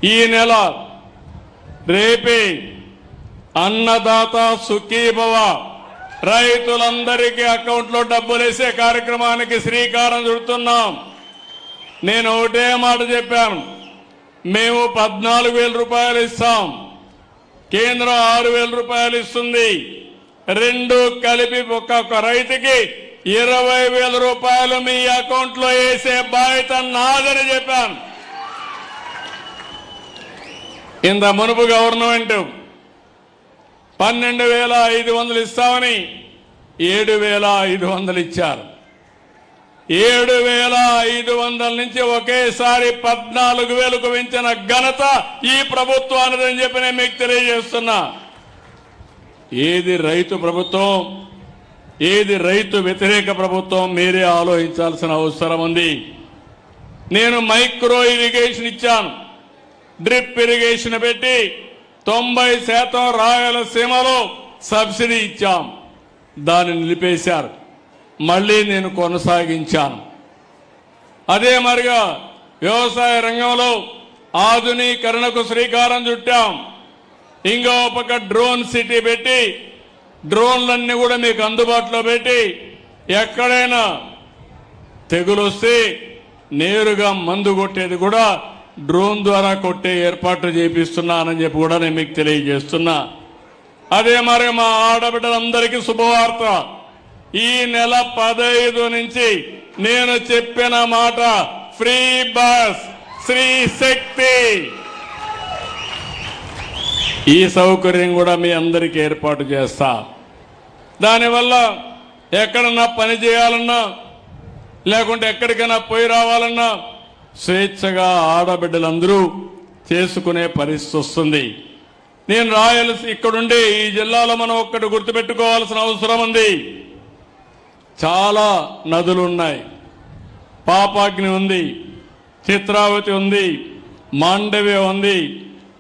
ఈ నెల రేపే అన్నదాత సుఖీభవ రైతులందరికీ అకౌంట్లో డబ్బులు వేసే కార్యక్రమానికి శ్రీకారం చుడుతున్నాం. నేను ఒకటే మాట చెప్పాను, మేము 14,000 రూపాయలు ఇస్తాం, కేంద్రం 6,000 రూపాయలు ఇస్తుంది. రెండు కలిపి ఒక్కొక్క రైతుకి 20,000 రూపాయలు మీ అకౌంట్లో వేసే బాధ్యత నాదని చెప్పాను. ఇంత మునుపు గవర్నమెంట్ 12,500 ఇస్తామని 7,500 ఇచ్చారు. 7,500 నుంచి ఒకేసారి 14,000కు పెంచిన ఘనత ఈ ప్రభుత్వానిదని చెప్పి నేను మీకు తెలియజేస్తున్నా. ఏది రైతు ప్రభుత్వం, ఏది రైతు వ్యతిరేక ప్రభుత్వం మీరే ఆలోచించాల్సిన అవసరం ఉంది. నేను మైక్రో ఇరిగేషన్ ఇచ్చాను, డ్రిప్ ఇరిగేషన్ పెట్టి 90% రాయలసీమలో సబ్సిడీ ఇచ్చాం. దాన్ని నిలిపేశారు, మళ్ళీ నేను కొనసాగించాను. అదే మరిగా వ్యవసాయ రంగంలో ఆధునీకరణకు శ్రీకారం చుట్టాం. ఇంకో పక్క డ్రోన్ సిటీ పెట్టి డ్రోన్లన్నీ కూడా మీకు అందుబాటులో పెట్టి ఎక్కడైనా తెగులు వస్తే నేరుగా మందు కొట్టేది కూడా డ్రోన్ ద్వారా కొట్టే ఏర్పాట్లు చేపిస్తున్నానని చెప్పి కూడా నేను మీకు తెలియజేస్తున్నా. అదే మరి మా ఆడబిడ్డలందరికీ శుభవార్త, ఈ నెల 15 నుంచి నేను చెప్పిన మాట ఫ్రీ బస్, శ్రీ శక్తి, ఈ సౌకర్యం కూడా మీ అందరికీ ఏర్పాటు చేస్తా. దానివల్ల ఎక్కడన్నా పని చేయాలన్నా లేకుంటే ఎక్కడికైనా పోయి రావాలన్నా స్వేచ్ఛగా ఆడబిడ్డలందరూ చేసుకునే పరిస్థితి వస్తుంది. నేను ఇక్కడుండి ఈ జిల్లాలో మనం ఒక్కటి గుర్తుపెట్టుకోవాల్సిన అవసరం ఉంది. చాలా నదులు ఉన్నాయి, పాపాగ్ని ఉంది, చిత్రావతి ఉంది, మాండవ్య ఉంది,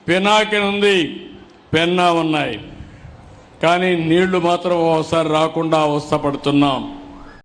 పినాకిని ఉంది, పెన్నా ఉన్నాయి. కానీ నీళ్లు మాత్రం ఒకసారి రాకుండా అవస్థపడుతున్నాం.